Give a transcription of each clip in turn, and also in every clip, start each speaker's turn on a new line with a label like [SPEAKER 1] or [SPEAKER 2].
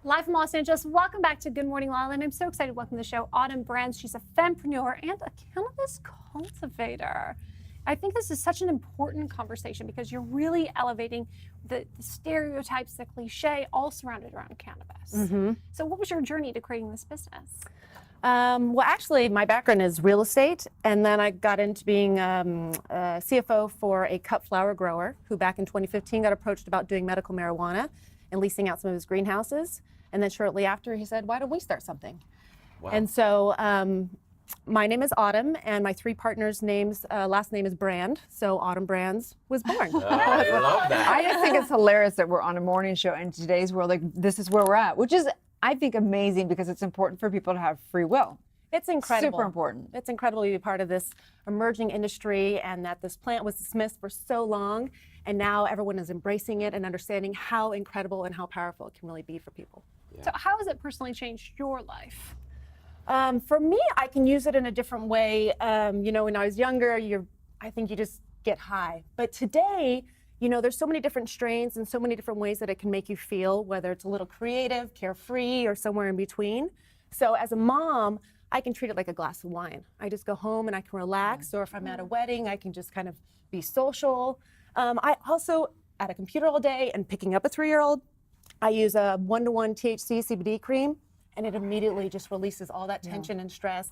[SPEAKER 1] Live from Los Angeles, welcome back to Good Morning LaLa, and I'm so excited to welcome to the show Autumn Brands. She's a fempreneur and a cannabis cultivator. I think this is such an important conversation because you're really elevating the stereotypes, the cliche, all surrounded around cannabis.
[SPEAKER 2] Mm-hmm.
[SPEAKER 1] So what was your journey to creating this business?
[SPEAKER 2] Well, actually, my background is real estate, and then I got into being a CFO for a cut flower grower who back in 2015 got approached about doing medical marijuana and leasing out some of his greenhouses. And then shortly after, he said, why don't we start something? Wow. And so my name is Autumn, and my three partners' last name is Brand, so Autumn Brands was born.
[SPEAKER 3] Oh, I love that.
[SPEAKER 4] I just think it's hilarious that we're on a morning show in today's world, like this is where we're at, which is, I think, amazing because it's important for people to have free will.
[SPEAKER 2] It's incredible.
[SPEAKER 4] Super important.
[SPEAKER 2] It's incredible to be part of this emerging industry and that this plant was dismissed for so long, and now everyone is embracing it and understanding how incredible and how powerful it can really be for people.
[SPEAKER 1] Yeah. So how has it personally changed your life?
[SPEAKER 2] For me, I can use it in a different way. You know, when I was younger, I think you just get high. But today, you know, there's so many different strains and so many different ways that it can make you feel, whether it's a little creative, carefree, or somewhere in between. So as a mom, I can treat it like a glass of wine. I just go home and I can relax, or if I'm at a wedding, I can just kind of be social. I also, at a computer all day and picking up a 3-year-old, I use a 1-to-1 THC CBD cream, and it immediately just releases all that tension and stress.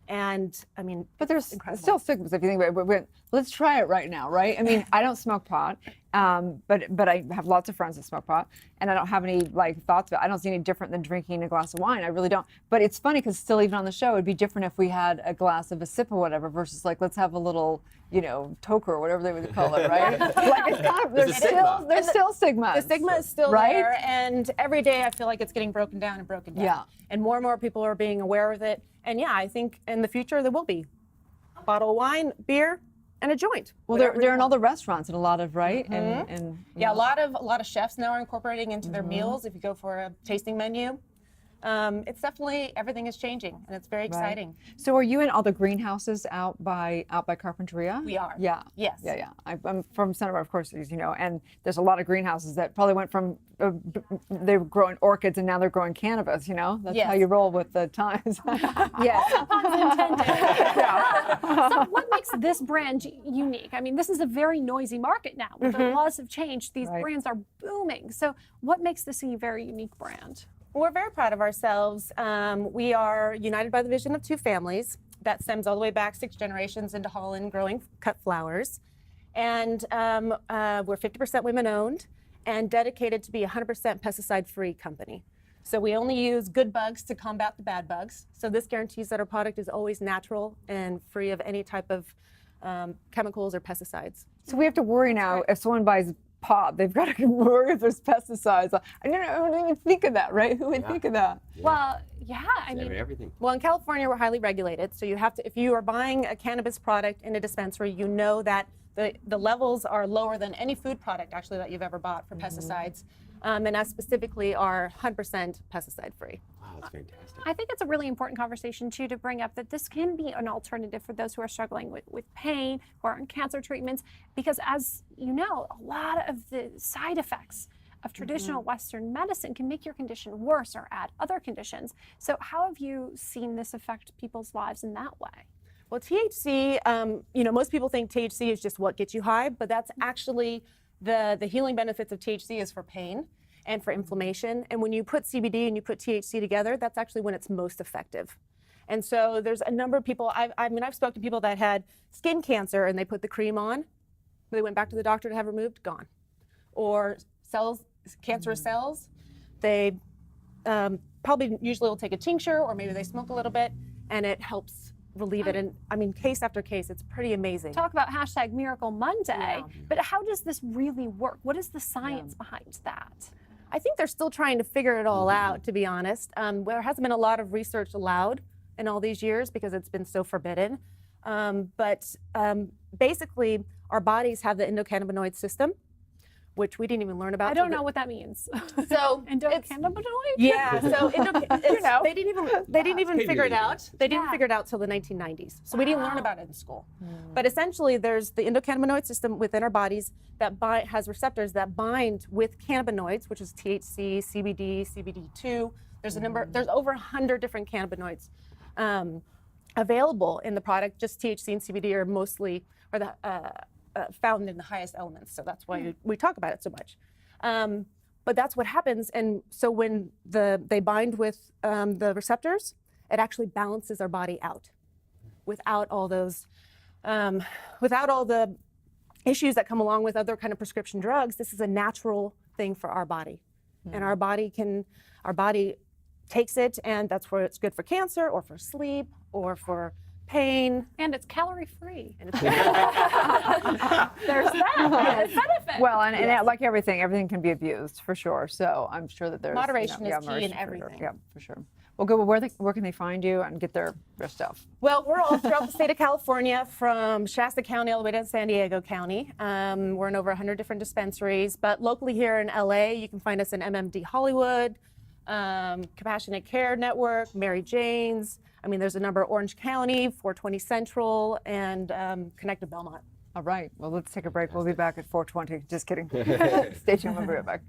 [SPEAKER 2] And I mean,
[SPEAKER 4] but there's
[SPEAKER 2] incredible.
[SPEAKER 4] Still stigmas if you think about it. Let's try it right now, right? I mean, I don't smoke pot, but I have lots of friends that smoke pot, and I don't have any like thoughts about it. I don't see any different than drinking a glass of wine. I really don't. But it's funny because still, even on the show, it'd be different if we had a glass of a sip or whatever versus like let's have a little, you know, toker or whatever they would call it, right? Like it's kind of there's still stigmas.
[SPEAKER 2] The stigma is still
[SPEAKER 4] right?
[SPEAKER 2] there, and every day I feel like it's getting broken down and broken down.
[SPEAKER 4] Yeah.
[SPEAKER 2] And more people are being aware of it. And yeah, I think in the future there will be a bottle of wine, beer, and a joint.
[SPEAKER 4] Well, they're in all the restaurants and a lot of right,
[SPEAKER 2] Mm-hmm.
[SPEAKER 4] and
[SPEAKER 2] yeah, a lot of chefs now are incorporating into their meals. If you go for a tasting menu, it's definitely everything is changing, and it's very exciting.
[SPEAKER 4] Right. So, are you in all the greenhouses out by Carpinteria?
[SPEAKER 2] We are.
[SPEAKER 4] Yeah.
[SPEAKER 2] Yes.
[SPEAKER 4] Yeah. I'm from Center, of course, as you know, and there's a lot of greenhouses that probably went from they were growing orchids and now they're growing cannabis. You know, that's how you roll with the times.
[SPEAKER 2] Yes.
[SPEAKER 1] So what makes this brand unique? I mean, this is a very noisy market now. The laws have changed. These brands are booming. So what makes this a very unique brand?
[SPEAKER 2] We're very proud of ourselves. We are united by the vision of 2 families that stems all the way back 6 generations into Holland growing cut flowers. And we're 50% women-owned and dedicated to be a 100% pesticide-free company. So we only use good bugs to combat the bad bugs. So this guarantees that our product is always natural and free of any type of chemicals or pesticides.
[SPEAKER 4] So we have to worry now if someone buys pot, they've got to worry if there's pesticides. I didn't even think of that, right? Who would think of that?
[SPEAKER 3] Yeah.
[SPEAKER 1] Well, yeah, I mean,
[SPEAKER 3] everything.
[SPEAKER 2] Well, in California, we're highly regulated. So you have to, if you are buying a cannabis product in a dispensary, you know that the levels are lower than any food product actually that you've ever bought for pesticides. And us specifically are 100% pesticide free.
[SPEAKER 3] Wow, that's fantastic.
[SPEAKER 1] I think it's a really important conversation too to bring up that this can be an alternative for those who are struggling with pain, who are on cancer treatments, because as you know, a lot of the side effects of traditional Western medicine can make your condition worse or add other conditions. So how have you seen this affect people's lives in that way?
[SPEAKER 2] Well, THC, you know, most people think THC is just what gets you high, but that's actually the healing benefits of THC is for pain and for inflammation. And when you put CBD and you put THC together, that's actually when it's most effective. And so there's a number of people, I've spoken to people that had skin cancer and they put the cream on, they went back to the doctor to have removed, gone. Or cancerous cells, they probably usually will take a tincture or maybe they smoke a little bit and it helps relieve it. And I mean, case after case, it's pretty amazing.
[SPEAKER 1] Talk about hashtag Miracle Monday, but how does this really work? What is the science behind that?
[SPEAKER 2] I think they're still trying to figure it all out, to be honest. There hasn't been a lot of research allowed in all these years because it's been so forbidden. But basically, our bodies have the endocannabinoid system, which we didn't even learn about.
[SPEAKER 1] I don't know what that means.
[SPEAKER 2] So
[SPEAKER 1] Endocannabinoid?
[SPEAKER 2] yeah, so they didn't even figure it out.
[SPEAKER 3] Maybe.
[SPEAKER 2] They didn't figure it out till the 1990s. So we didn't learn about it in school. But essentially, there's the endocannabinoid system within our bodies that has receptors that bind with cannabinoids, which is THC, CBD, CBD2. There's over 100 different cannabinoids available in the product. Just THC and CBD are found in the highest elements, so that's why we talk about it so much. But that's what happens, and so when they bind with the receptors, it actually balances our body out, without all those, without all the issues that come along with other kind of prescription drugs. This is a natural thing for our body, and our body takes it, and that's where it's good for cancer, or for sleep, or for pain.
[SPEAKER 1] And it's calorie free.
[SPEAKER 2] And it's
[SPEAKER 1] There's that. There's benefit.
[SPEAKER 4] Well, and like everything can be abused for sure. So I'm sure that there's
[SPEAKER 2] Moderation is key in
[SPEAKER 4] moderation for sure.
[SPEAKER 2] everything.
[SPEAKER 4] Yeah, for sure. Well, good. Well, where can they find you and get their stuff?
[SPEAKER 2] Well, we're all throughout the state of California, from Shasta County all the way to San Diego County. We're in over 100 different dispensaries, but locally here in LA, you can find us in MMD Hollywood, Compassionate Care Network, Mary Jane's. I mean, there's a number: Orange County, 420 Central, and Connected Belmont.
[SPEAKER 4] All right. Well, let's take a break. We'll be back at 4:20. Just kidding. Stay tuned. We'll be right back.